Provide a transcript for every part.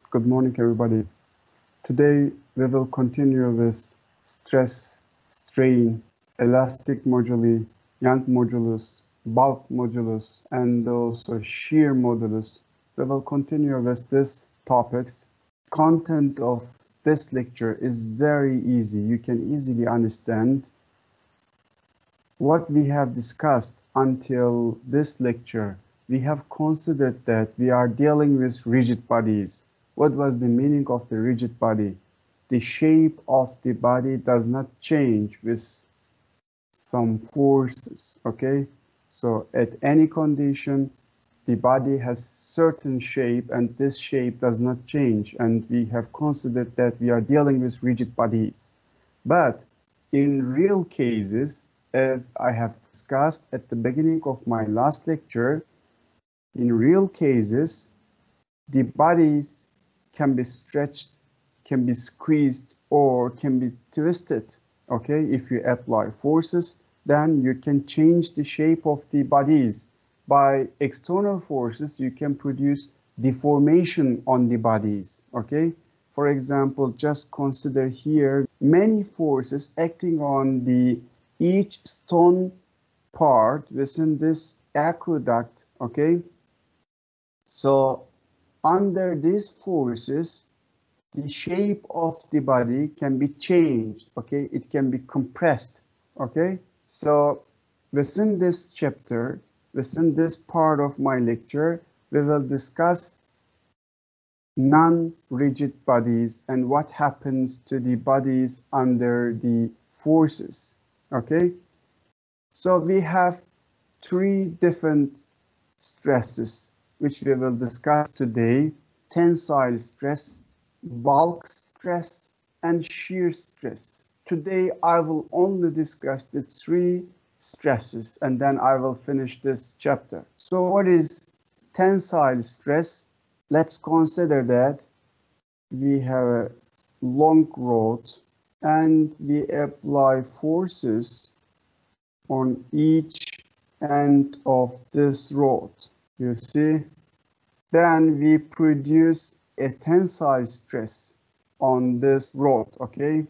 Good morning, everybody. Today, we will continue with stress, strain, elastic moduli, Young modulus, bulk modulus, and also shear modulus. We will continue with these topics. Content of this lecture is very easy. You can easily understand what we have discussed until this lecture. We have considered that we are dealing with rigid bodies. What was the meaning of the rigid body? The shape of the body does not change with some forces, okay? So at any condition, the body has certain shape and this shape does not change. And we have considered that we are dealing with rigid bodies. But in real cases, as I have discussed at the beginning of my last lecture, in real cases, the bodies can be stretched, can be squeezed, or can be twisted. Okay, if you apply forces, then you can change the shape of the bodies. By external forces, you can produce deformation on the bodies. Okay, for example, just consider here many forces acting on the each stone part within this aqueduct. Okay, so under these forces, the shape of the body can be changed, okay? It can be compressed, okay? So within this chapter, within this part of my lecture, we will discuss non-rigid bodies and what happens to the bodies under the forces, okay? So we have three different stresses which we will discuss today: tensile stress, bulk stress, and shear stress. Today, I will only discuss the three stresses and then I will finish this chapter. So what is tensile stress? Let's consider that we have a long rod and we apply forces on each end of this rod. You see, then we produce a tensile stress on this rod, okay?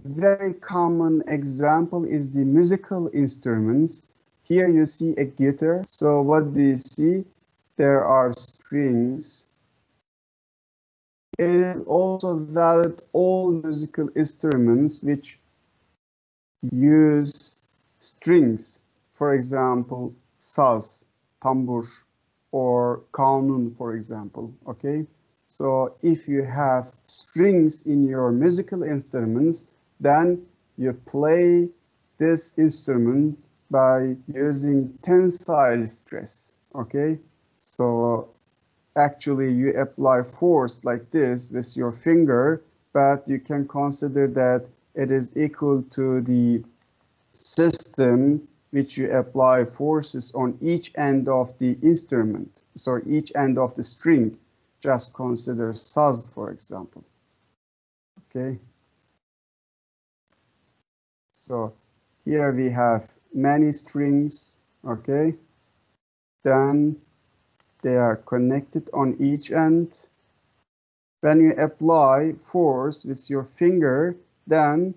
Very common example is the musical instruments. Here you see a guitar. So what do you see? There are strings. It is also valid all musical instruments which use strings. For example, saz, tambur, or kanun, for example, okay? So if you have strings in your musical instruments, then you play this instrument by using tensile stress, okay? So actually you apply force like this with your finger, but you can consider that it is equal to the system which you apply forces on each end of the instrument, so each end of the string. Just consider saz, for example. Okay. So here we have many strings. Okay. Then they are connected on each end. When you apply force with your finger, then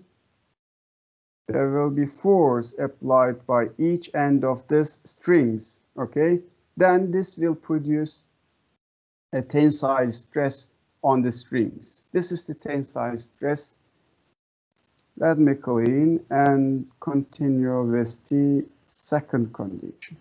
there will be force applied by each end of these strings, okay? Then this will produce a tensile stress on the strings. This is the tensile stress. Let me clean and continue with the second condition.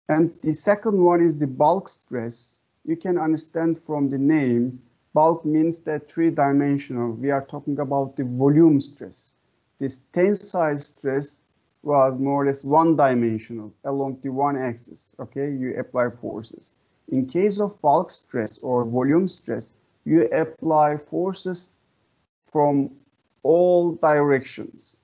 And the second one is the bulk stress. You can understand from the name, bulk means that three-dimensional. We are talking about the volume stress. This tensile stress was more or less one-dimensional along the one axis, okay? You apply forces. In case of bulk stress or volume stress, you apply forces from all directions.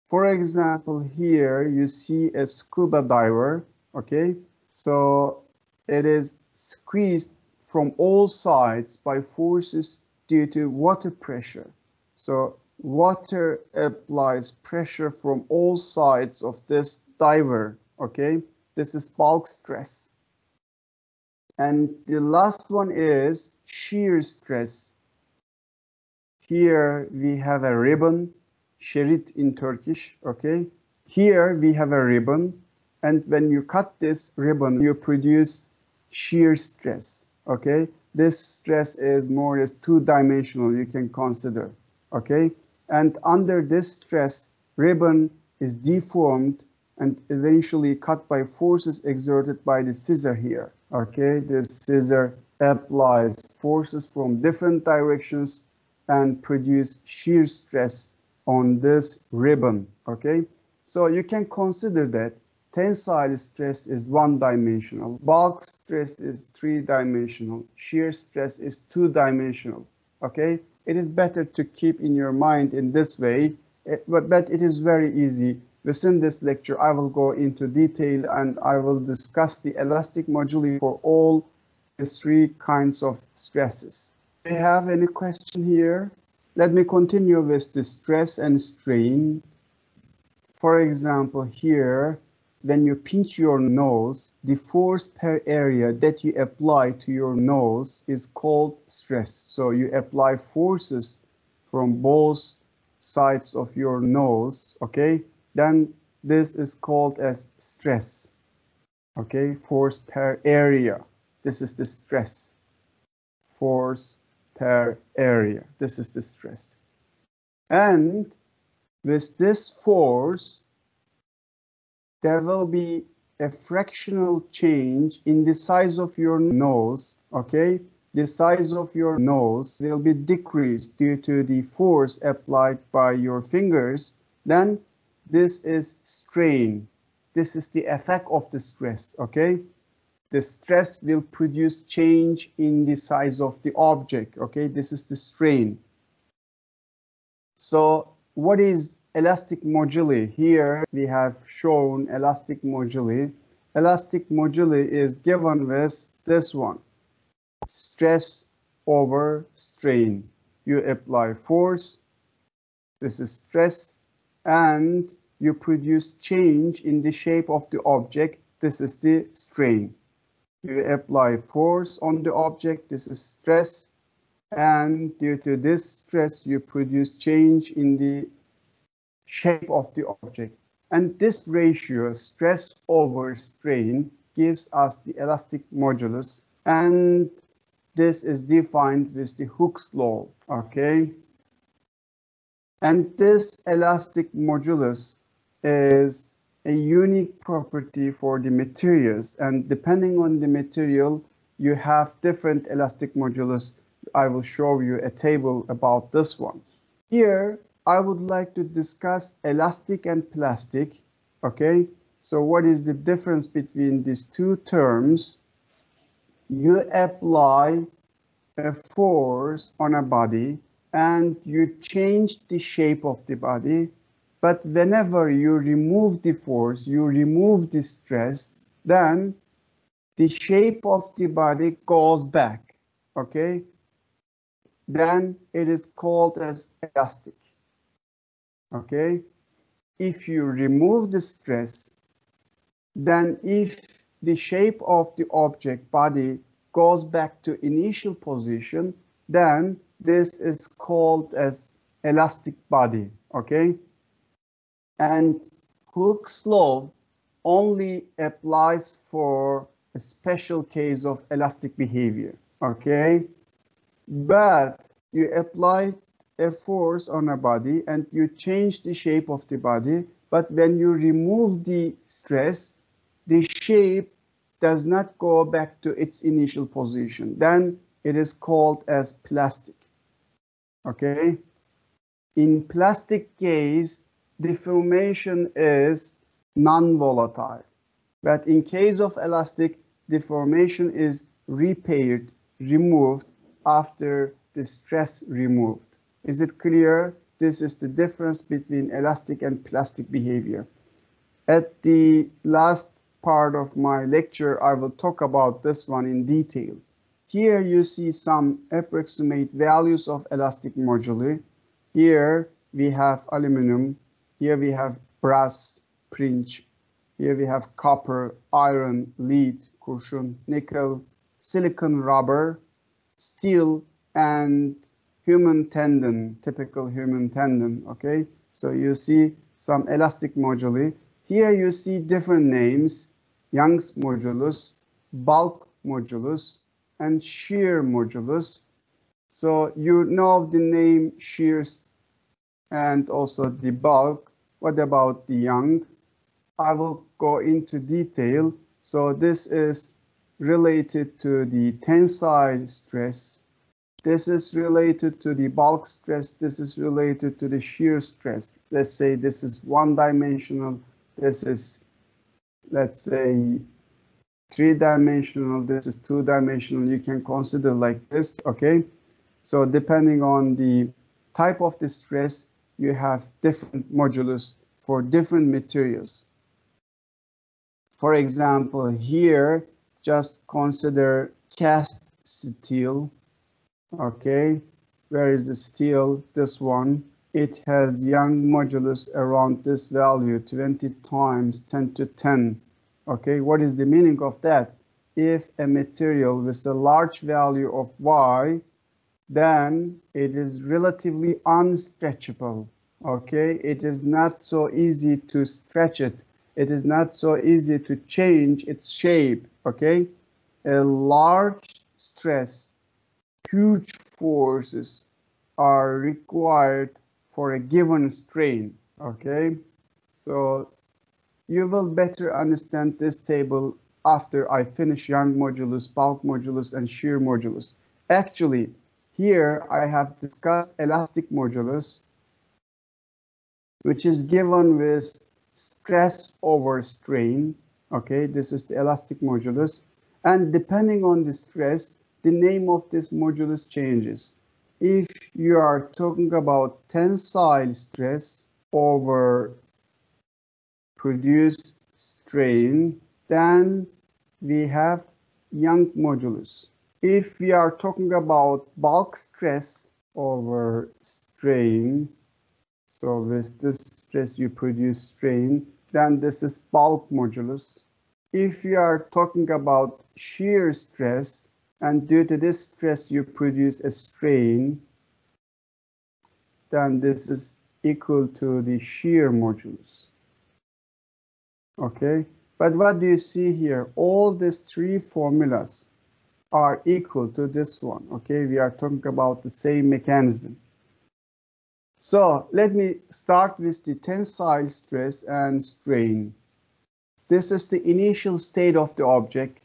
For example, here you see a scuba diver, okay? So it is squeezed from all sides by forces due to water pressure. So water applies pressure from all sides of this diver, okay? This is bulk stress. And the last one is shear stress. Here we have a ribbon, şerit in Turkish, okay? Here we have a ribbon, and when you cut this ribbon, you produce shear stress, okay? This stress is more or less two-dimensional, you can consider, okay? And under this stress, ribbon is deformed and eventually cut by forces exerted by the scissor here, okay? This scissor applies forces from different directions and produce shear stress on this ribbon, okay? So you can consider that tensile stress is one-dimensional, bulk stress is three-dimensional, shear stress is two-dimensional, okay? It is better to keep in your mind in this way, but it is very easy. Within this lecture, I will go into detail and I will discuss the elastic moduli for all these three kinds of stresses. Do you have any question here? Let me continue with the stress and strain. For example, here, when you pinch your nose, the force per area that you apply to your nose is called stress. So you apply forces from both sides of your nose, okay? Then this is called as stress, okay? Force per area. This is the stress. Force per area. This is the stress. And with this force, there will be a fractional change in the size of your nose, okay? The size of your nose will be decreased due to the force applied by your fingers. Then this is strain. This is the effect of the stress, okay? The stress will produce change in the size of the object, okay? This is the strain. So what is elastic moduli? Here we have shown elastic moduli. Elastic moduli is given with this one. Stress over strain. You apply force, this is stress, and you produce change in the shape of the object. This is the strain. You apply force on the object, this is stress, and due to this stress, you produce change in the shape of the object. And this ratio, stress over strain, gives us the elastic modulus, and this is defined with the Hooke's law, okay? And this elastic modulus is a unique property for the materials, and depending on the material, you have different elastic modulus. I will show you a table about this one. Here, I would like to discuss elastic and plastic, okay? So what is the difference between these two terms? You apply a force on a body and you change the shape of the body, but whenever you remove the force, you remove the stress, then the shape of the body goes back, okay? Then it is called as elastic, okay? If you remove the stress, then if the shape of the object body goes back to initial position, then this is called as elastic body, okay? And Hooke's law only applies for a special case of elastic behavior, okay? But you apply a force on a body and you change the shape of the body, but when you remove the stress, the shape does not go back to its initial position. Then it is called as plastic, okay? In plastic case, deformation is non-volatile, but in case of elastic, deformation is repaired, removed after the stress removed. Is it clear? This is the difference between elastic and plastic behavior. At the last part of my lecture, I will talk about this one in detail. Here you see some approximate values of elastic moduli. Here we have aluminum, here we have brass, princh, here we have copper, iron, lead, kurşun, nickel, silicon rubber, steel and human tendon, typical human tendon, okay? So you see some elastic moduli. Here you see different names, Young's modulus, bulk modulus, and shear modulus. So you know the name shears and also the bulk. What about the Young? I will go into detail. So this is related to the tensile stress. This is related to the bulk stress. This is related to the shear stress. Let's say this is one-dimensional. This is, let's say, three-dimensional. This is two-dimensional. You can consider like this, okay? So depending on the type of the stress, you have different modulus for different materials. For example, here, just consider cast steel. Okay, where is the steel? This one. It has Young modulus around this value, 20 times 10 to 10. Okay, what is the meaning of that? If a material with a large value of Y, then it is relatively unstretchable. Okay, it is not so easy to stretch it. It is not so easy to change its shape. Okay, a large stress, huge forces are required for a given strain, okay? So you will better understand this table after I finish Young modulus, bulk modulus, and shear modulus. Actually, here I have discussed elastic modulus, which is given with stress over strain, okay? This is the elastic modulus. And depending on the stress, the name of this modulus changes. If you are talking about tensile stress over produced strain, then we have Young modulus. If we are talking about bulk stress over strain, so with this stress you produce strain, then this is bulk modulus. If you are talking about shear stress, and due to this stress you produce a strain, then this is equal to the shear modulus. Okay, but what do you see here? All these three formulas are equal to this one. Okay, we are talking about the same mechanism. So let me start with the tensile stress and strain. This is the initial state of the object.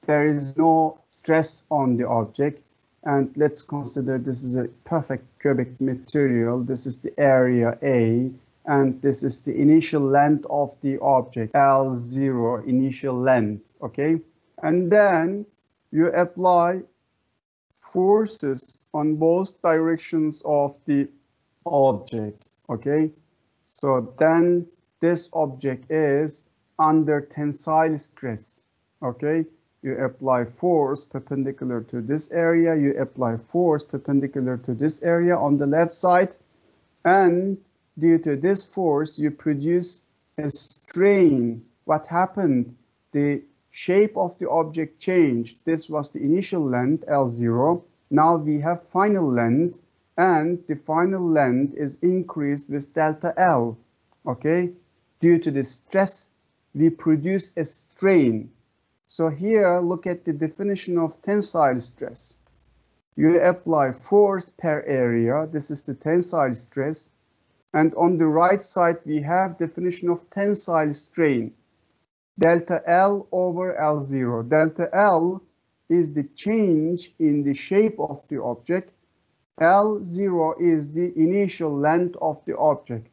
There is no stress on the object. And let's consider this is a perfect cubic material. This is the area A, and this is the initial length of the object, L0, initial length, okay? And then you apply forces on both directions of the object, okay? So then this object is under tensile stress, okay? You apply force perpendicular to this area, you apply force perpendicular to this area on the left side, and due to this force, you produce a strain. What happened? The shape of the object changed. This was the initial length, L0. Now we have final length, and the final length is increased with delta L, okay? Due to the stress, we produce a strain. So here, look at the definition of tensile stress. You apply force per area. This is the tensile stress. And on the right side, we have definition of tensile strain. Delta L over L0. Delta L is the change in the shape of the object. L0 is the initial length of the object.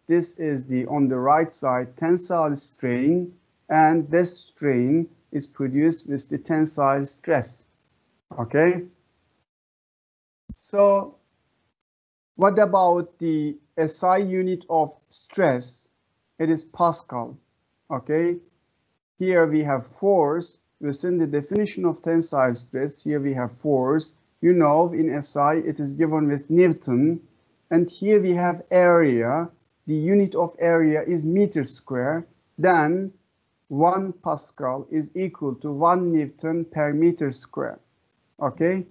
This is the, on the right side, tensile strain, and this strain is produced with the tensile stress, okay? So what about the SI unit of stress? It is Pascal, okay? Here we have force. Within the definition of tensile stress, here we have force. You know, in SI, it is given with Newton. And here we have area. The unit of area is meter square. Then 1 Pascal is equal to 1 Newton per meter square. Okay?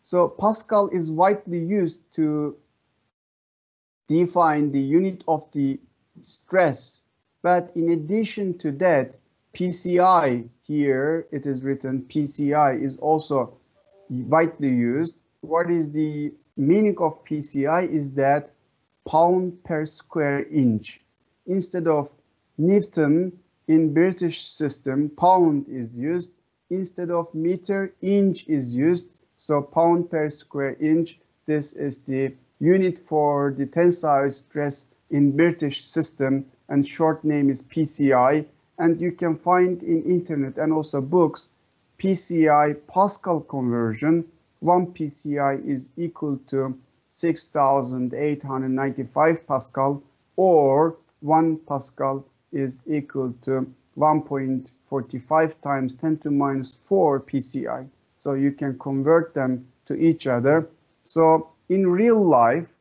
So Pascal is widely used to define the unit of the stress. But in addition to that, PCI, here it is written PCI, is also widely used. What is the meaning of PCI is that pound per square inch. Instead of Newton in British system, pound is used. Instead of meter, inch is used. So pound per square inch, this is the unit for the tensile stress in British system, and short name is PCI. And you can find in internet and also books PCI Pascal conversion. 1 PCI is equal to 6,895 Pascal, or 1 Pascal is equal to 1.45 times 10 to minus 4 PCI. So you can convert them to each other. So in real life,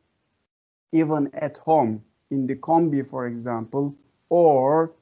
even at home, in the combi, for example, or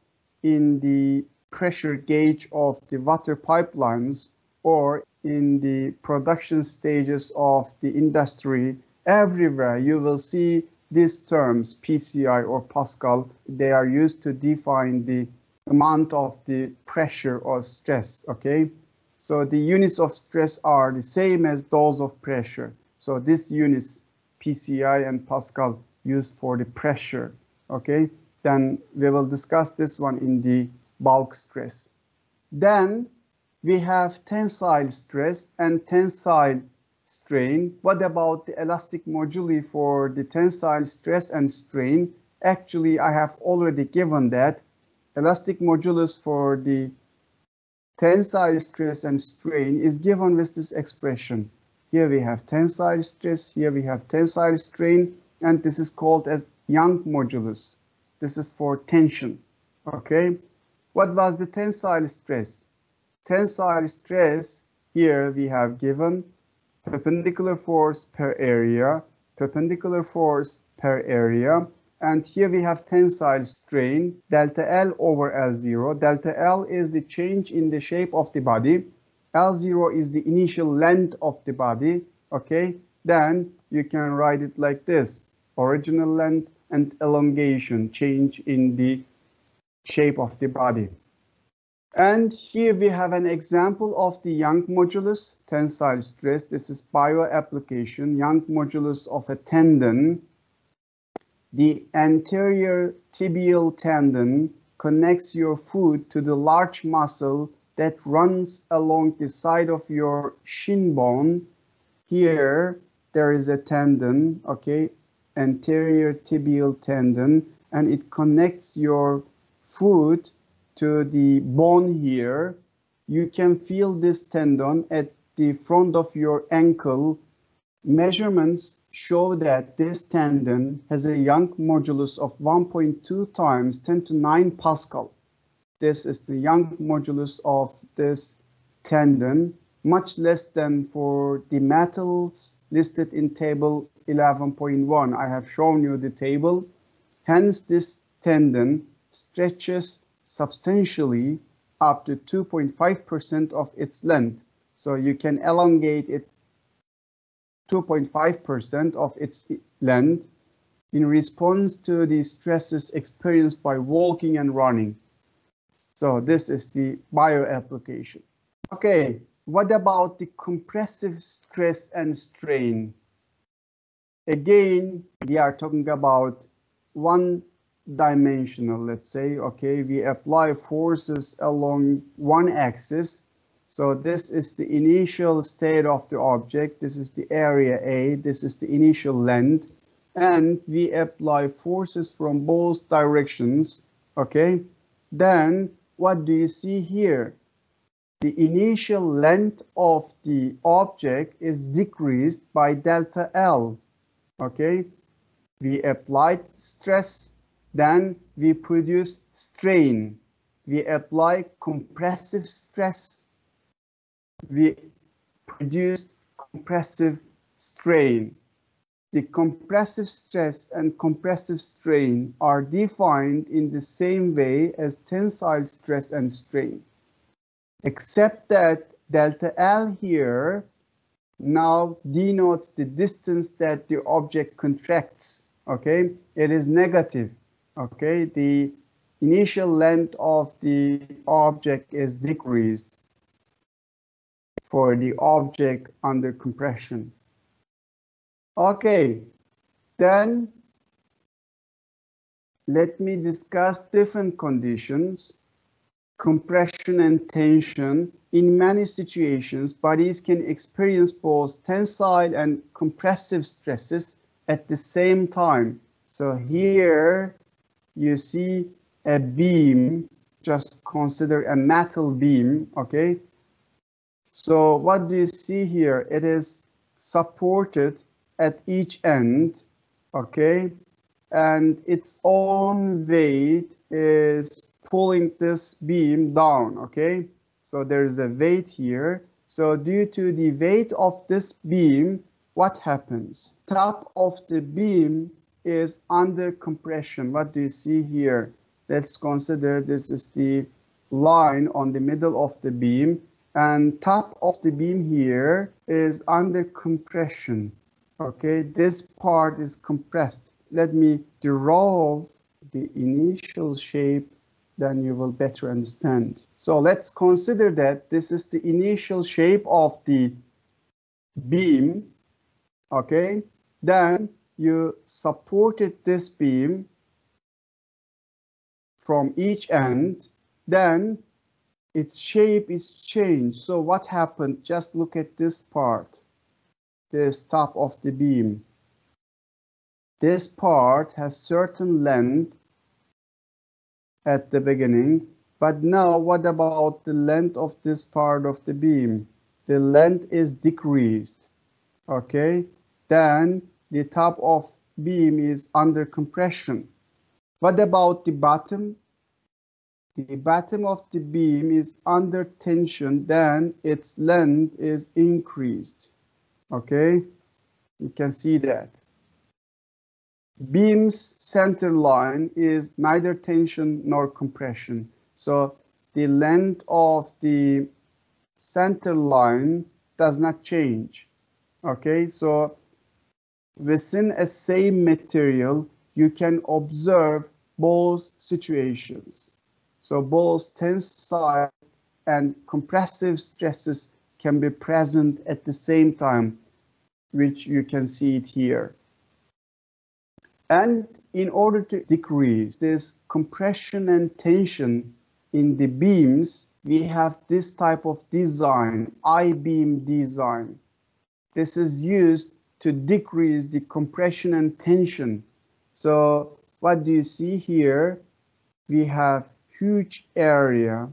in the pressure gauge of the water pipelines, or in the production stages of the industry, everywhere you will see these terms, PCI or Pascal. They are used to define the amount of the pressure or stress, okay? So the units of stress are the same as those of pressure. So these units, PCI and Pascal, used for the pressure, okay? Then we will discuss this one in the bulk stress. Then we have tensile stress and tensile strain. What about the elastic moduli for the tensile stress and strain? Actually, I have already given that. Elastic modulus for the tensile stress and strain is given with this expression. Here we have tensile stress, here we have tensile strain, and this is called as Young modulus. This is for tension, okay? What was the tensile stress? Tensile stress, here we have given perpendicular force per area, perpendicular force per area, and here we have tensile strain, delta L over L0. Delta L is the change in the shape of the body. L0 is the initial length of the body, okay? Then you can write it like this: original length and elongation, change in the shape of the body. And here we have an example of the Young modulus, tensile stress. This is bio application, Young modulus of a tendon. The anterior tibial tendon connects your foot to the large muscle that runs along the side of your shin bone. Here there is a tendon, okay, anterior tibial tendon, and it connects your foot to the bone here. You can feel this tendon at the front of your ankle. Measurements show that this tendon has a Young modulus of 1.2 times 10 to 9 Pascal. This is the Young modulus of this tendon, much less than for the metals listed in table 11.1. I have shown you the table. Hence, this tendon stretches substantially up to 2.5% of its length. So you can elongate it 2.5% of its length in response to the stresses experienced by walking and running. So this is the bio application. Okay, what about the compressive stress and strain? Again, we are talking about one-dimensional, let's say, okay, we apply forces along one axis. So this is the initial state of the object. This is the area A. This is the initial length. And we apply forces from both directions, okay? Then what do you see here? The initial length of the object is decreased by delta L, okay? We applied stress, then we produce strain. We apply compressive stress, we produced compressive strain. The compressive stress and compressive strain are defined in the same way as tensile stress and strain, except that delta L here now denotes the distance that the object contracts. Okay, it is negative. Okay, the initial length of the object is decreased for the object under compression. Okay, then let me discuss different conditions, compression and tension. In many situations, bodies can experience both tensile and compressive stresses at the same time. So here you see a beam, just consider a metal beam, okay? So what do you see here? It is supported at each end, okay? And its own weight is pulling this beam down, okay? So there is a weight here. So due to the weight of this beam, what happens? Top of the beam is under compression. What do you see here? Let's consider this is the line on the middle of the beam, and top of the beam here is under compression. Okay, this part is compressed. Let me draw the initial shape, then you will better understand. So let's consider that this is the initial shape of the beam. Okay, then you supported this beam from each end, then its shape is changed. So what happened? Just look at this part, this top of the beam. This part has certain length at the beginning, but now what about the length of this part of the beam? The length is decreased. Okay, then the top of beam is under compression. What about the bottom? The bottom of the beam is under tension, then its length is increased. Okay, you can see that. Beam's center line is neither tension nor compression. So the length of the center line does not change. Okay, so within a same material, you can observe both situations. So both tensile and compressive stresses can be present at the same time, which you can see it here. And in order to decrease this compression and tension in the beams, we have this type of design, I-beam design. This is used to decrease the compression and tension. So what do you see here? We have huge area.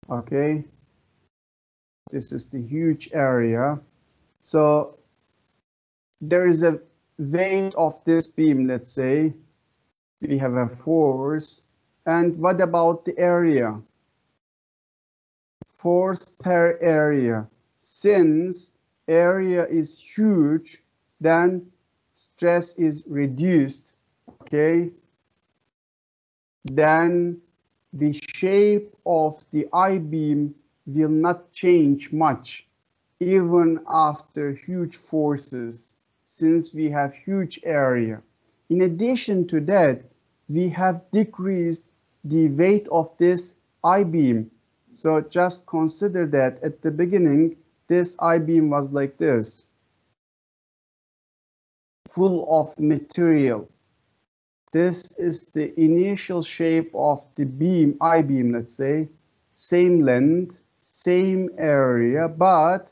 Okay, this is the huge area. So there is a weight of this beam, let's say. We have a force. And what about the area? Force per area. Since area is huge, then stress is reduced. Okay. Then the shape of the I-beam will not change much, even after huge forces, since we have huge area. In addition to that, we have decreased the weight of this I-beam. So just consider that at the beginning, this I-beam was like this, full of material. This is the initial shape of the beam, I-beam, let's say, same length, same area, but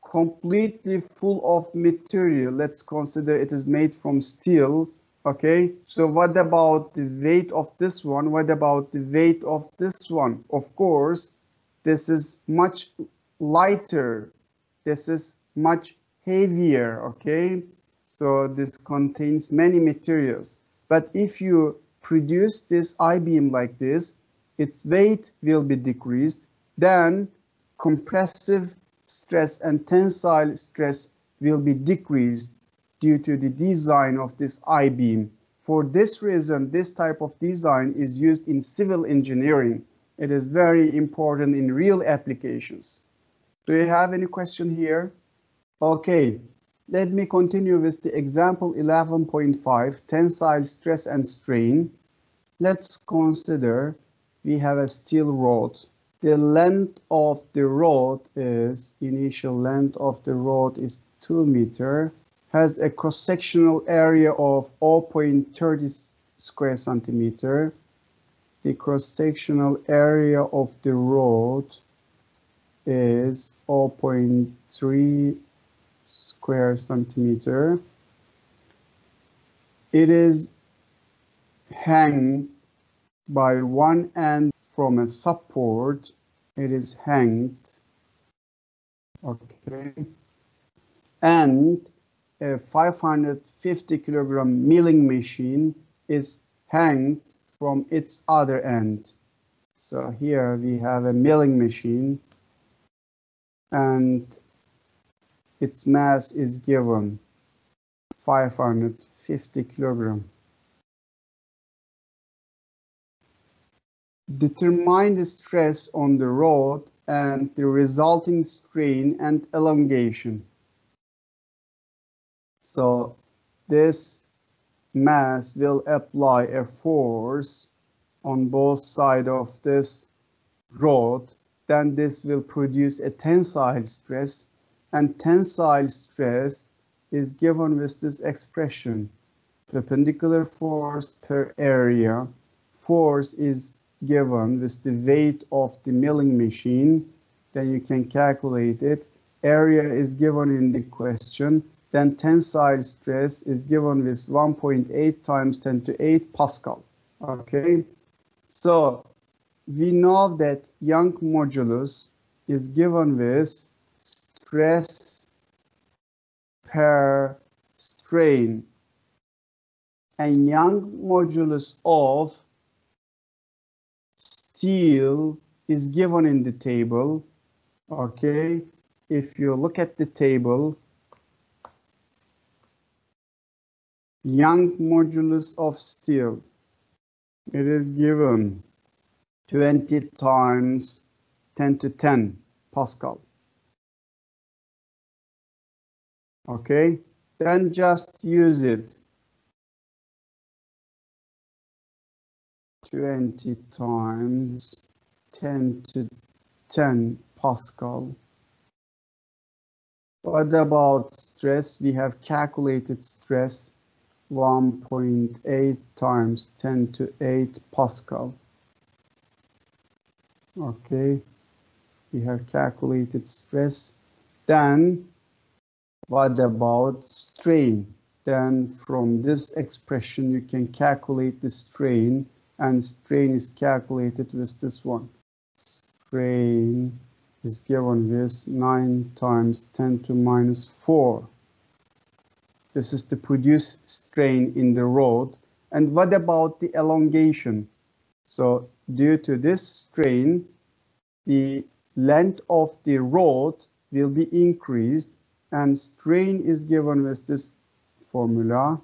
completely full of material. Let's consider it is made from steel. Okay, so what about the weight of this one? What about the weight of this one? Of course, this is much lighter. This is much heavier, okay? So this contains many materials. But if you produce this I-beam like this, its weight will be decreased. Then compressive stress and tensile stress will be decreased due to the design of this I-beam. For this reason, this type of design is used in civil engineering. It is very important in real applications. Do you have any question here? Okay, let me continue with the example 11.5, tensile stress and strain. Let's consider we have a steel rod. The length of the rod is, initial length of the rod is 2 meters, has a cross-sectional area of 0.30 square centimeter. The cross-sectional area of the rod is 0.3 square centimeter. It is hung by one end from a support. It is hanged, okay, and a 550 kilogram milling machine is hanged from its other end. So here we have a milling machine and its mass is given 550 kilogram. Determine the stress on the rod and the resulting strain and elongation. So this mass will apply a force on both sides of this rod. Then this will produce a tensile stress, and tensile stress is given with this expression: perpendicular force per area. Force is given with the weight of the milling machine, then you can calculate it. Area is given in the question, then tensile stress is given with 1.8 times 10 to 8 Pascal. Okay, so we know that Young modulus is given with stress per strain, and Young modulus of steel is given in the table. Okay, if you look at the table, Young modulus of steel, it is given 20 times 10 to 10 Pascal. Okay, then just use it. 20 times 10 to 10 Pascal. What about stress? We have calculated stress 1.8 times 10 to 8 Pascal. Okay, we have calculated stress. Then what about strain? Then from this expression you can calculate the strain, and strain is calculated with this one. Strain is given with 9 times 10 to minus 4. This is the produced strain in the rod. And what about the elongation? So due to this strain, the length of the rod will be increased, and strain is given with this formula,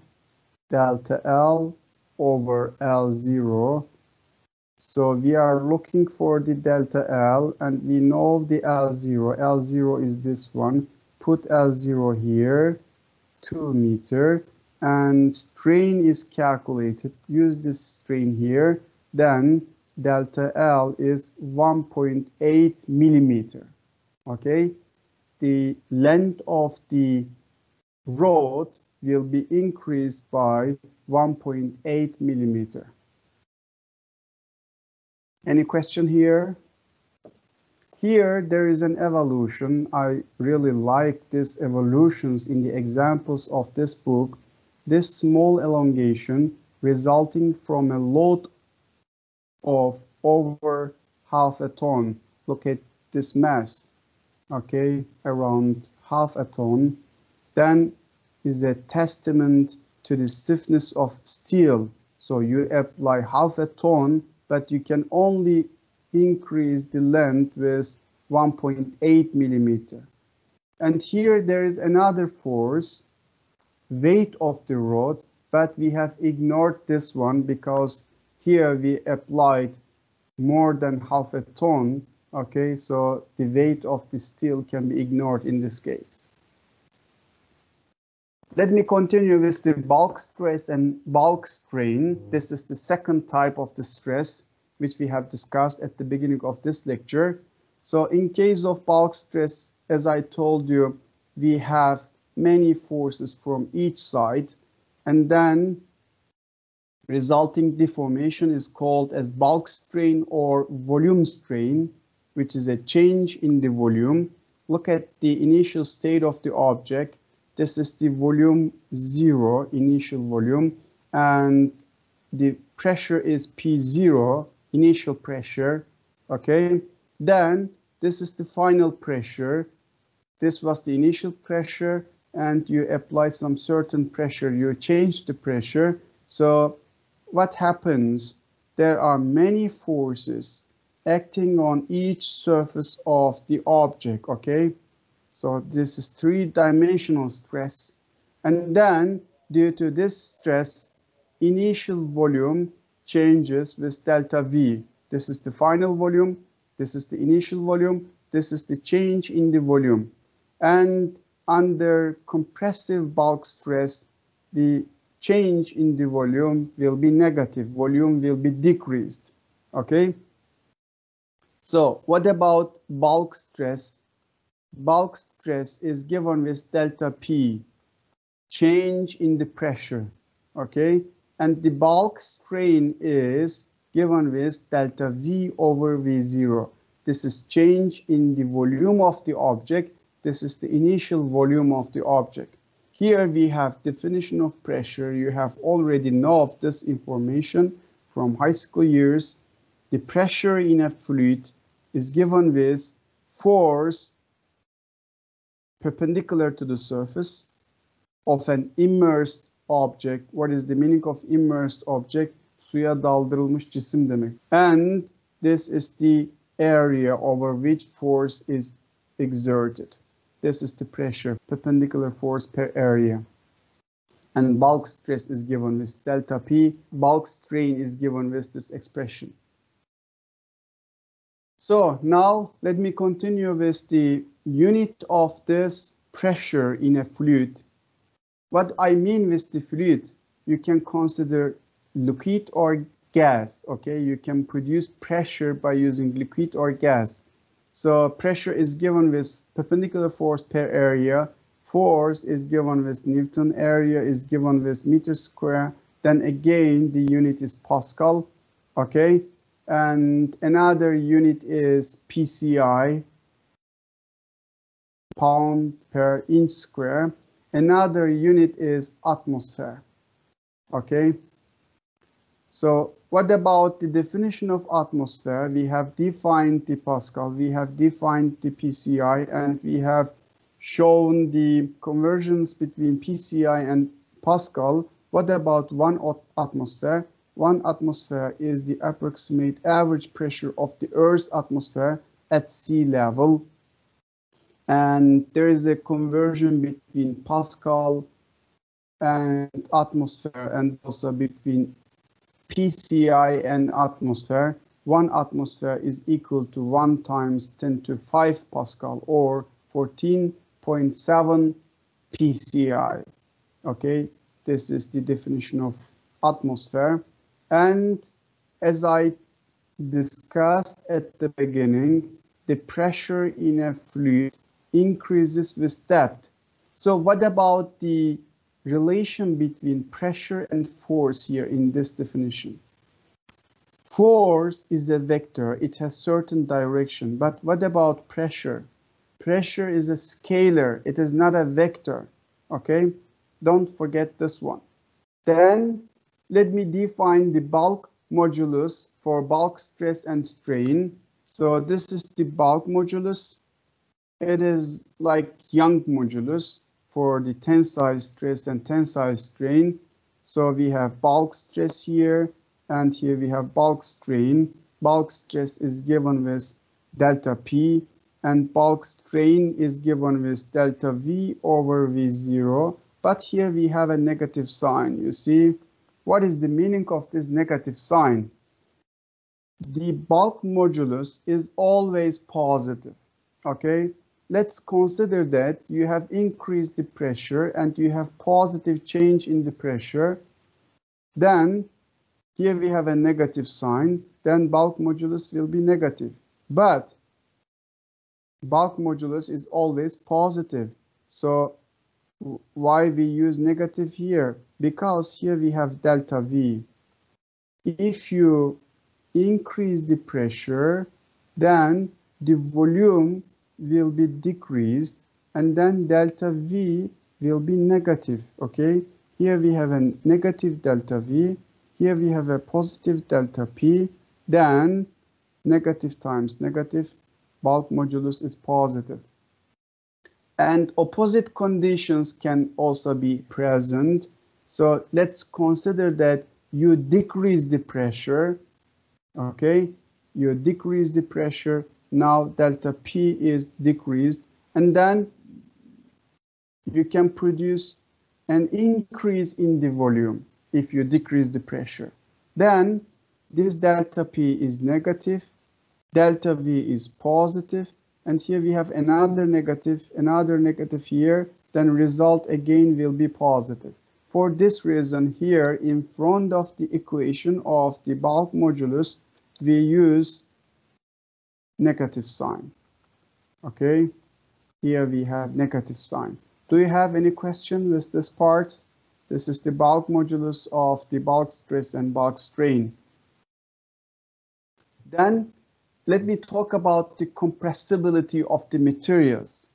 delta L over L0. So we are looking for the delta L, and we know the L0. L0 is this one. Put L0 here, 2 meters, and strain is calculated. Use this strain here. Then delta L is 1.8 millimeter. Okay, the length of the rod will be increased by 1.8 millimeter. Any question here? Here there is an evolution. I really like these evolutions in the examples of this book. This small elongation resulting from a load of over half a ton. Look at this mass, okay, around half a ton. Then is a testament to the stiffness of steel. So you apply half a ton, but you can only increase the length with 1.8 millimeter. And here there is another force, weight of the rod, but we have ignored this one because here we applied more than half a ton. Okay, so the weight of the steel can be ignored in this case. Let me continue with the bulk stress and bulk strain. This is the second type of the stress which we have discussed at the beginning of this lecture. So in case of bulk stress, as I told you, we have many forces from each side, and then resulting deformation is called as bulk strain or volume strain, which is a change in the volume. Look at the initial state of the object. This is the volume 0, initial volume, and the pressure is P0, initial pressure, okay? Then this is the final pressure. This was the initial pressure, and you apply some certain pressure, you change the pressure. So what happens? There are many forces acting on each surface of the object, okay? So this is three-dimensional stress. And then, due to this stress, initial volume changes with delta V. This is the final volume, this is the initial volume, this is the change in the volume. And under compressive bulk stress, the change in the volume will be negative. Volume will be decreased, okay? So what about bulk stress? Bulk stress is given with delta P, change in the pressure, okay? And the bulk strain is given with delta V over V0. This is change in the volume of the object. This is the initial volume of the object. Here we have definition of pressure. You have already know of this information from high school years. The pressure in a fluid is given with force perpendicular to the surface of an immersed object. What is the meaning of immersed object? Suya daldırılmış cisim demek. And this is the area over which force is exerted. This is the pressure, perpendicular force per area. And bulk stress is given with delta P. Bulk strain is given with this expression. So now let me continue with the unit of this pressure in a fluid. What I mean with the fluid, you can consider liquid or gas, okay? You can produce pressure by using liquid or gas. So pressure is given with perpendicular force per area. Force is given with Newton, area is given with meter square. Then again, the unit is Pascal, okay? And another unit is PCI, pound per inch square. Another unit is atmosphere, okay? So what about the definition of atmosphere? We have defined the Pascal, we have defined the PCI, and we have shown the conversions between PCI and Pascal. What about 1 atmosphere? 1 atmosphere is the approximate average pressure of the Earth's atmosphere at sea level. And there is a conversion between Pascal and atmosphere, and also between PCI and atmosphere. 1 atmosphere is equal to 1 times 10 to 5 Pascal, or 14.7 PCI. Okay, this is the definition of atmosphere. And as I discussed at the beginning, the pressure in a fluid increases with depth. So what about the relation between pressure and force here in this definition? Force is a vector, it has certain direction, but what about pressure? Pressure is a scalar, it is not a vector, okay? Don't forget this one. Then let me define the bulk modulus for bulk stress and strain. So this is the bulk modulus. It is like Young modulus for the tensile stress and tensile strain. So we have bulk stress here, and here we have bulk strain. Bulk stress is given with delta P, and bulk strain is given with delta V over V0. But here we have a negative sign, you see. What is the meaning of this negative sign? the bulk modulus is always positive. Okay, let's consider that you have increased the pressure and you have positive change in the pressure. Then here we have a negative sign, then bulk modulus will be negative. But bulk modulus is always positive. So why we use negative here? Because here we have delta V. If you increase the pressure, then the volume will be decreased and then delta V will be negative. Okay, here we have a negative delta V, here we have a positive delta P, then negative times negative, bulk modulus is positive. And opposite conditions can also be present. So let's consider that you decrease the pressure. Okay, you decrease the pressure, now delta P is decreased, and then you can produce an increase in the volume if you decrease the pressure. Then this delta P is negative, delta V is positive, and here we have another negative here, then result again will be positive. For this reason, here in front of the equation of the bulk modulus, we use negative sign. Okay, here we have negative sign. Do you have any question with this part? This is the bulk modulus of the bulk stress and bulk strain. Then let me talk about the compressibility of the materials.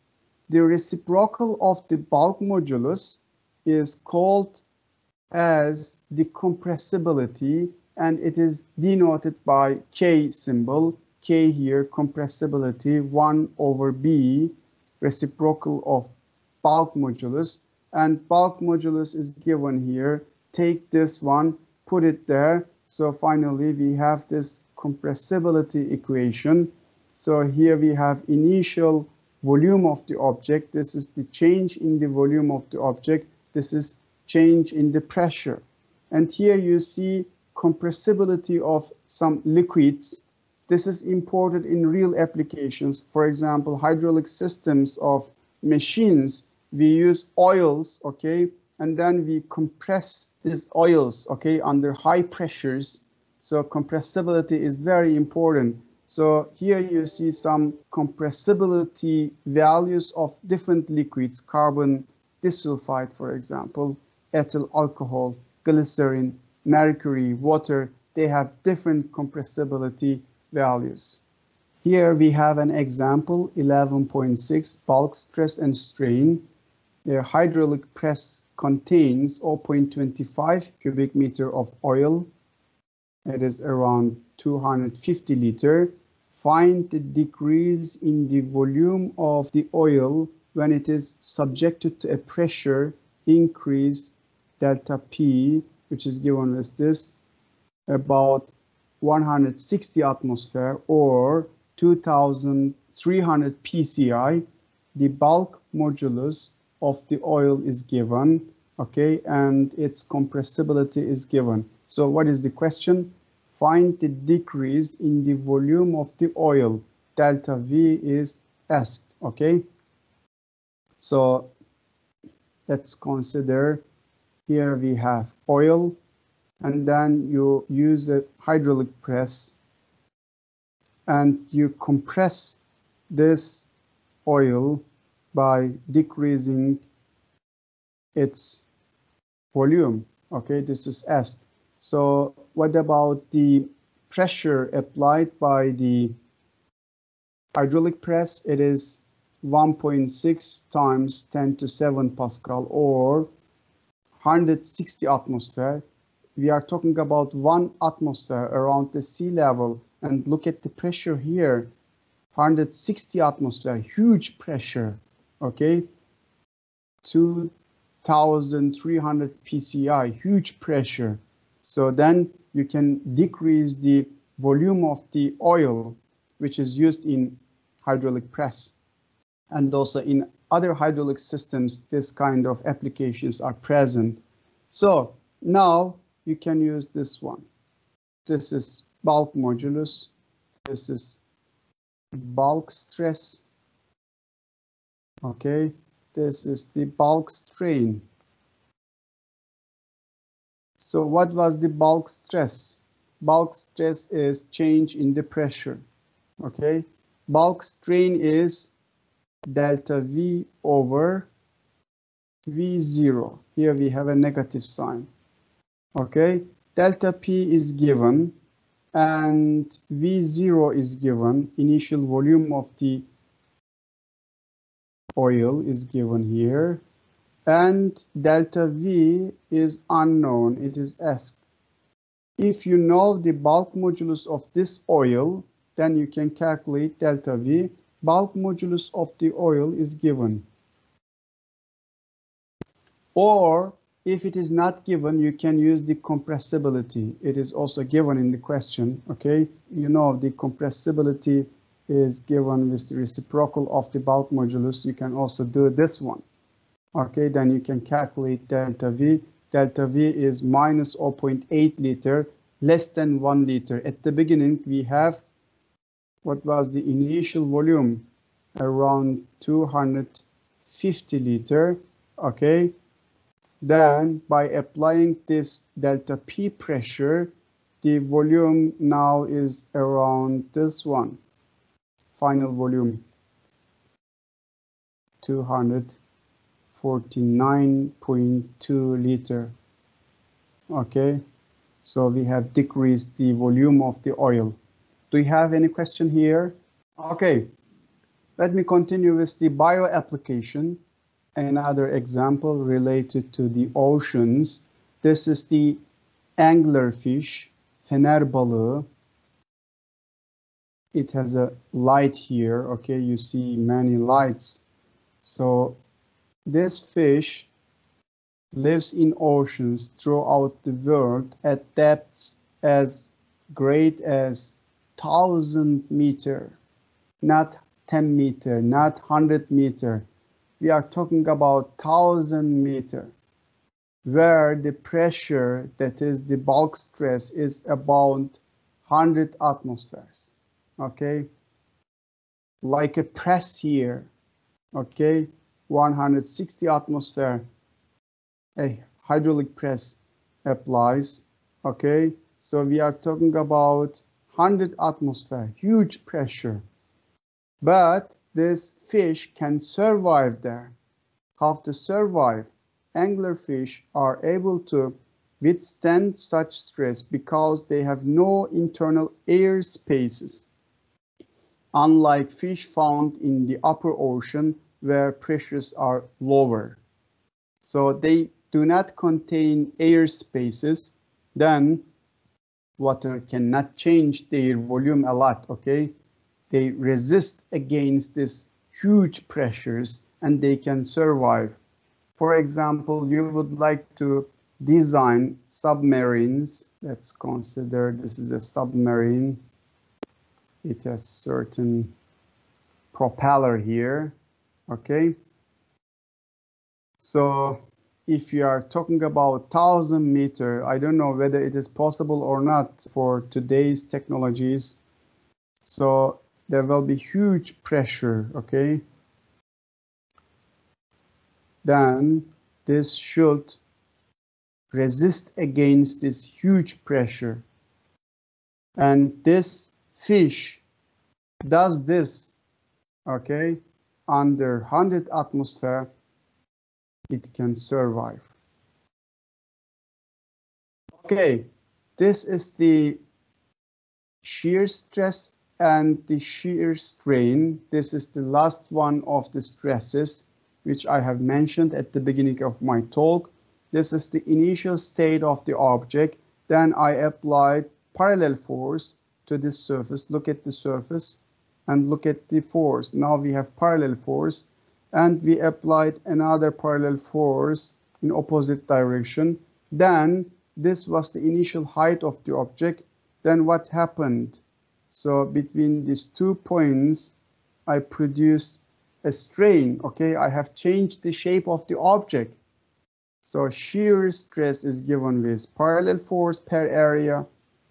The reciprocal of the bulk modulus is called as the compressibility, and it is denoted by K symbol. K here, compressibility 1/B, reciprocal of bulk modulus, and bulk modulus is given here. Take this one, put it there. So finally we have this compressibility equation. So here we have initial volume of the object. This is the change in the volume of the object. This is change in the pressure. And here you see compressibility of some liquids. This is important in real applications. For example, hydraulic systems of machines, we use oils, okay, and then we compress these oils, okay, under high pressures. So compressibility is very important. So here you see some compressibility values of different liquids, carbon disulfide, for example, ethyl alcohol, glycerin, mercury, water. They have different compressibility values. Here we have an example, 11.6 bulk stress and strain. The hydraulic press contains 0.25 cubic meter of oil. It is around 250 liter. Find the decrease in the volume of the oil when it is subjected to a pressure increase delta P, which is given as this, about 160 atmosphere or 2300 psi. The bulk modulus of the oil is given, okay, and its compressibility is given. So what is the question? Find the decrease in the volume of the oil. Delta V is asked, okay? So let's consider here we have oil, and then you use a hydraulic press and you compress this oil by decreasing its volume. Okay, this is S. So what about the pressure applied by the hydraulic press? It is 1.6 times 10 to 7 Pascal or 160 atmosphere. We are talking about 1 atmosphere around the sea level, and look at the pressure here, 160 atmosphere, huge pressure, okay, 2300 psi, huge pressure. So then you can decrease the volume of the oil which is used in hydraulic press, and also in other hydraulic systems this kind of applications are present. So now you can use this one. This is bulk modulus. This is bulk stress. Okay, this is the bulk strain. So what was the bulk stress? Bulk stress is change in the pressure. Okay, bulk strain is delta V over V0. Here we have a negative sign. Okay, delta P is given and V0 is given. Initial volume of the oil is given here. And delta V is unknown. It is asked. If you know the bulk modulus of this oil, then you can calculate delta V. Bulk modulus of the oil is given. Or if it is not given, you can use the compressibility. It is also given in the question. Okay, you know the compressibility is given with the reciprocal of the bulk modulus. You can also do this one. Okay, then you can calculate delta V. Delta V is minus 0.8 liter, less than 1 liter. At the beginning, we have what was the initial volume? Around 250 liter. Okay, then by applying this delta P pressure, the volume now is around this one. Final volume 249.2 liter. Okay, so we have decreased the volume of the oil. Do you have any question here? Okay, let me continue with the bio application. Another example related to the oceans. This is the anglerfish, fener balığı. It has a light here. Okay, you see many lights. So this fish lives in oceans throughout the world at depths as great as 1,000 meters, not 10 meters, not 100 meters. We are talking about 1,000 meters, where the pressure, that is the bulk stress, is about 100 atmospheres. Okay, like a press here. Okay, 160 atmosphere, a hydraulic press applies. Okay, so we are talking about 100 atmosphere, huge pressure. But this fish can survive there. How to survive? Anglerfish are able to withstand such stress because they have no internal air spaces, unlike fish found in the upper ocean where pressures are lower. So they do not contain air spaces, then water cannot change their volume a lot, okay? They resist against these huge pressures and they can survive. For example, you would like to design submarines. Let's consider this is a submarine. It has certain propeller here, okay? So if you are talking about 1,000 meters, I don't know whether it is possible or not for today's technologies. So there will be huge pressure, okay? Then this should resist against this huge pressure. And this fish does this, okay? Under 100 atmosphere, it can survive. Okay, this is the shear stress and the shear strain. This is the last one of the stresses which I have mentioned at the beginning of my talk. This is the initial state of the object. Then I applied parallel force to this surface. Look at the surface and look at the force. Now we have parallel force, and we applied another parallel force in opposite direction. Then this was the initial height of the object. Then what happened? So between these 2 points, I produce a strain. Okay, I have changed the shape of the object. So shear stress is given with parallel force per area.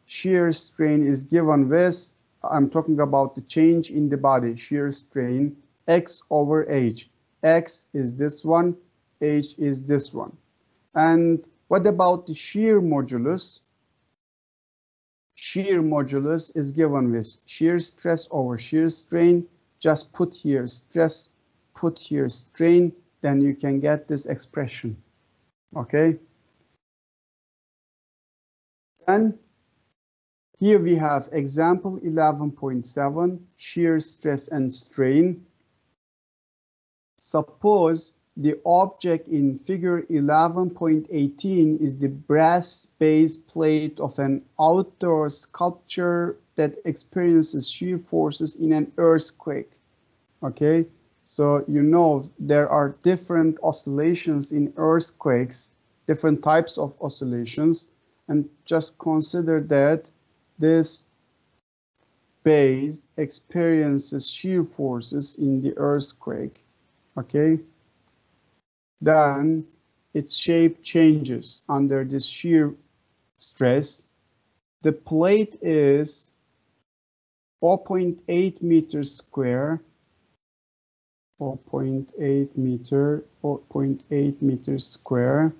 shear strain is given with, I'm talking about the change in the body, shear strain, X over H. X is this one, H is this one. And what about the shear modulus? Shear modulus is given with shear stress over shear strain. Just put here stress, put here strain, then you can get this expression. Okay. And here we have example 11.7, shear stress and strain. Suppose the object in figure 11.18 is the brass base plate of an outdoor sculpture that experiences shear forces in an earthquake. Okay, so you know there are different oscillations in earthquakes, different types of oscillations, and just consider that this base experiences shear forces in the earthquake. Okay, then its shape changes under this shear stress. The plate is 4.8 meters square, 4.8 meters square,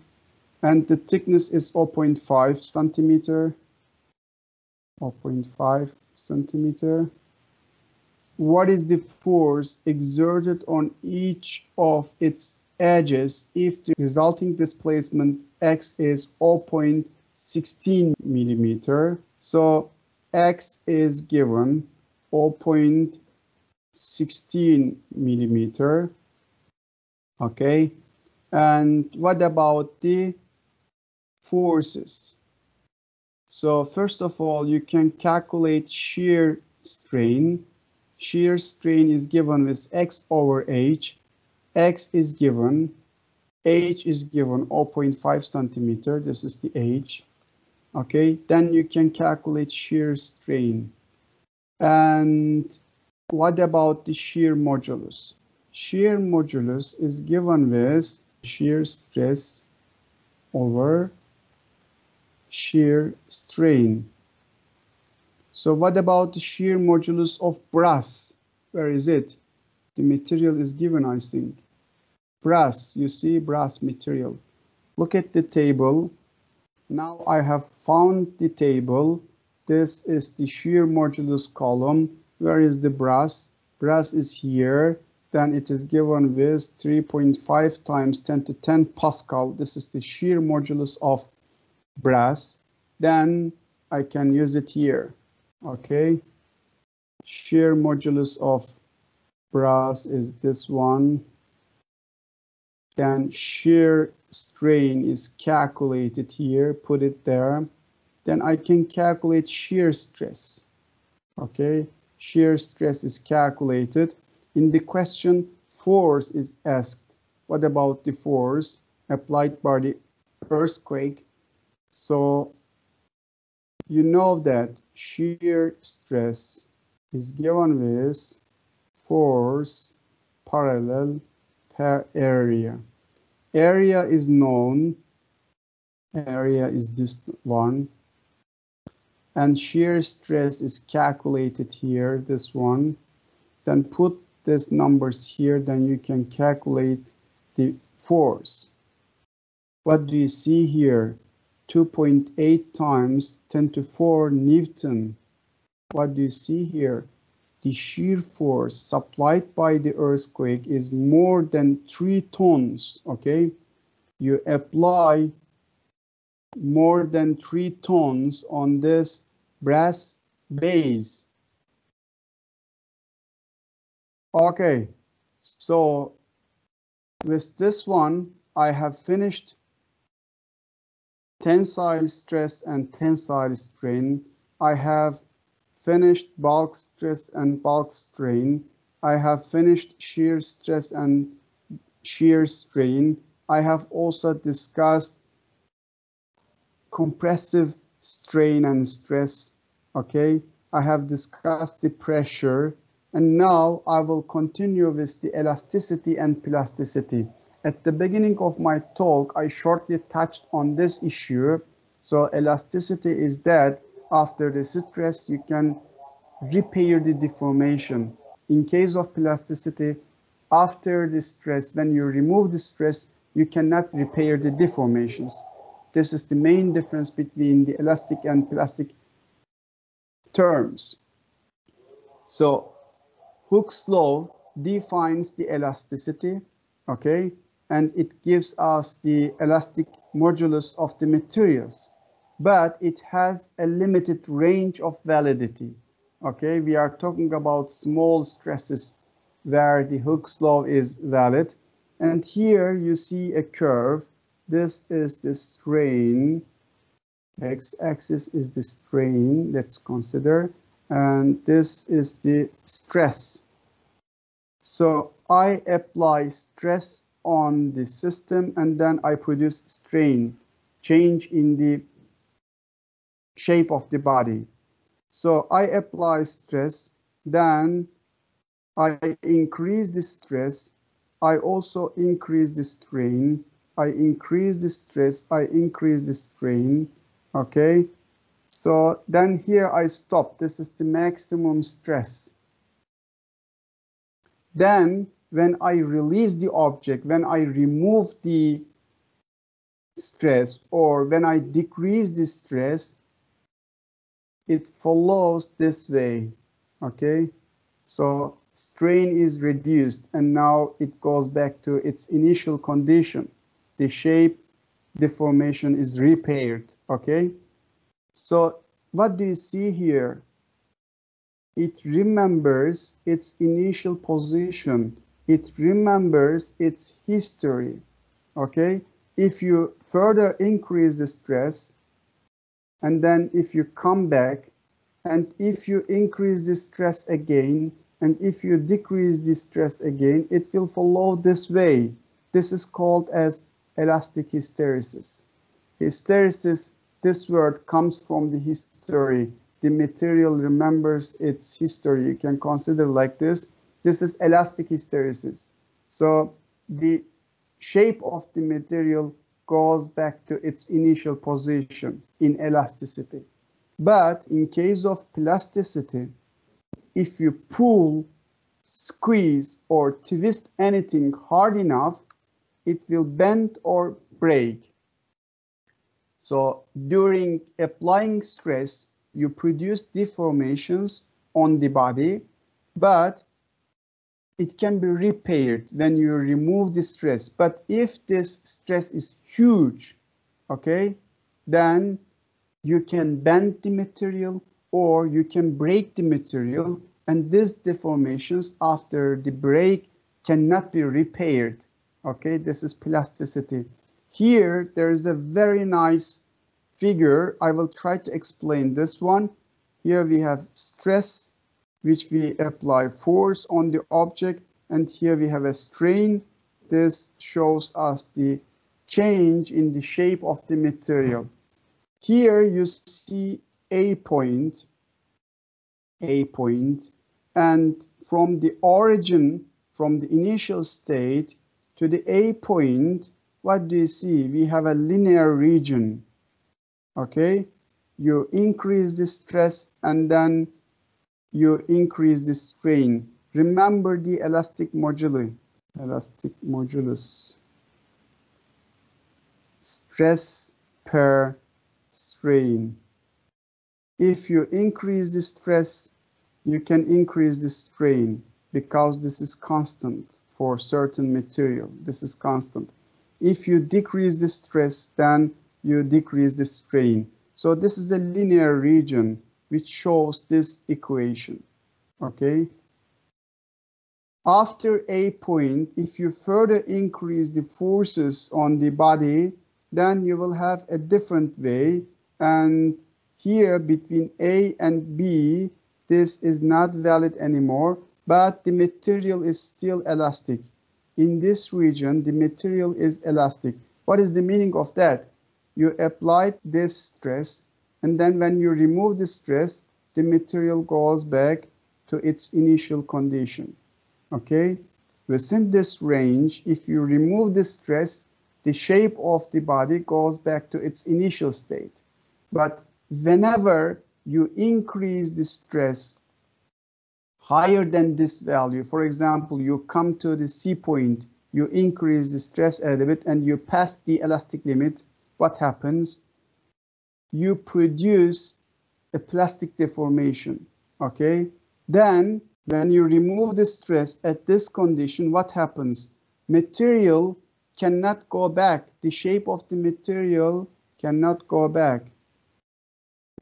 and the thickness is 0.5 centimeter, 0.5 centimeter. What is the force exerted on each of its edges if the resulting displacement X is 0.16 millimeter? So X is given 0.16 millimeter. Okay, and what about the forces? So first of all, you can calculate shear strain. Shear strain is given with X over H. X is given, H is given 0.5 centimeter. This is the H. Okay, then you can calculate shear strain. And what about the shear modulus? Shear modulus is given with shear stress over shear strain. So what about the shear modulus of brass? Where is it? The material is given, I think. Brass, you see brass material. Look at the table. Now I have found the table. This is the shear modulus column. Where is the brass? Brass is here. Then it is given with 3.5 times 10 to 10 Pascal. This is the shear modulus of brass. Then I can use it here. Okay, shear modulus of brass is this one. Then shear strain is calculated here, put it there. Then I can calculate shear stress. Okay, shear stress is calculated. In the question, force is asked. What about the force applied by the earthquake? So you know that shear stress is given with force parallel per area. Area is known, area is this one, and shear stress is calculated here, this one. Then put these numbers here, then you can calculate the force. What do you see here? 2.8 times 10 to 4 Newton. What do you see here? The shear force supplied by the earthquake is more than 3 tons. Okay, you apply more than 3 tons on this brass base. Okay, so with this one, I have finished tensile stress and tensile strain. I have finished bulk stress and bulk strain. I have finished shear stress and shear strain. I have also discussed compressive strain and stress. Okay, I have discussed the pressure, and now I will continue with the elasticity and plasticity. At the beginning of my talk, I shortly touched on this issue. So elasticity is that after the stress, you can repair the deformation. In case of plasticity, after the stress, when you remove the stress, you cannot repair the deformations. This is the main difference between the elastic and plastic terms. So Hooke's law defines the elasticity, okay, and it gives us the elastic modulus of the materials, but it has a limited range of validity. Okay, we are talking about small stresses where the Hooke's law is valid. And here you see a curve. This is the strain. X-axis is the strain, let's consider. And this is the stress. So I apply stress on the system and then I produce strain, change in the shape of the body. So I apply stress, then I increase the stress, I also increase the strain, I increase the stress, I increase the strain, okay? So then here I stop, this is the maximum stress. Then when I release the object, when I remove the stress or when I decrease the stress, it follows this way, okay? So strain is reduced and now it goes back to its initial condition. The shape deformation is repaired, okay? So what do you see here? It remembers its initial position. It remembers its history, okay? If you further increase the stress, and then if you come back, and if you increase the stress again, and if you decrease the stress again, it will follow this way. This is called as elastic hysteresis. Hysteresis, this word comes from the history. The material remembers its history. You can consider like this. This is elastic hysteresis. So the shape of the material goes back to its initial position in elasticity. But in case of plasticity, if you pull, squeeze, or twist anything hard enough, it will bend or break. So during applying stress, you produce deformations on the body, but it can be repaired when you remove the stress. But if this stress is huge, okay, then you can bend the material or you can break the material, and these deformations after the break cannot be repaired. Okay, this is plasticity. Here there is a very nice figure. I will try to explain this one. Here we have stress, which we apply force on the object, and here we have a strain. This shows us the change in the shape of the material. Here you see a point, and from the origin, from the initial state to the A point, what do you see? We have a linear region, okay? You increase the stress and then you increase the strain. Remember the elastic moduli, elastic modulus, stress per strain. If you increase the stress, you can increase the strain because this is constant for certain material. This is constant. If you decrease the stress, then you decrease the strain. So this is a linear region which shows this equation, okay? After a point, if you further increase the forces on the body, then you will have a different way. And here between A and B, this is not valid anymore, but the material is still elastic. In this region, the material is elastic. What is the meaning of that? You applied this stress, and then when you remove the stress, the material goes back to its initial condition. Okay? Within this range, if you remove the stress, the shape of the body goes back to its initial state. But whenever you increase the stress higher than this value, for example, you come to the C point, you increase the stress a little bit and you pass the elastic limit, what happens? You produce a plastic deformation, okay? Then when you remove the stress at this condition, what happens? Material cannot go back. The shape of the material cannot go back.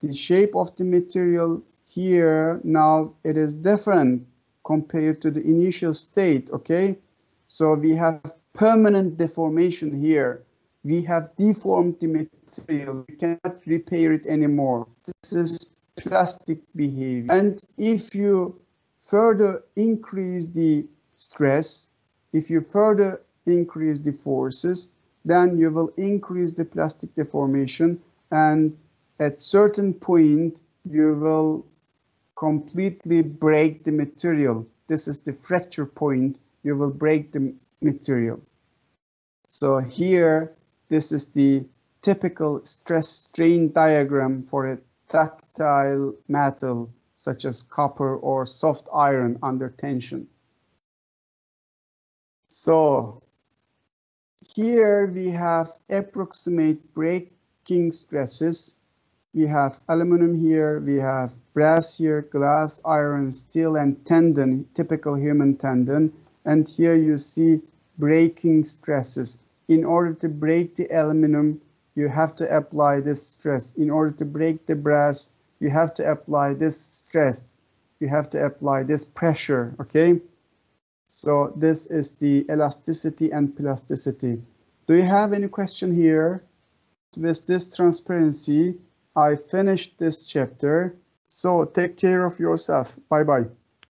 The shape of the material here, now it is different compared to the initial state, okay? So we have permanent deformation here. We have deformed the material. We cannot repair it anymore. This is plastic behavior. And if you further increase the stress, if you further increase the forces, then you will increase the plastic deformation, and at certain point you will completely break the material. This is the fracture point. You will break the material. So here, this is the typical stress strain diagram for a tactile metal such as copper or soft iron under tension. So here we have approximate breaking stresses. We have aluminum here, we have brass here, glass, iron, steel, and tendon, typical human tendon. And here you see breaking stresses. In order to break the aluminum, you have to apply this stress. In order to break the brass, you have to apply this stress. You have to apply this pressure, okay? So this is the elasticity and plasticity. Do you have any question here? With this transparency, I finished this chapter. So take care of yourself. Bye-bye.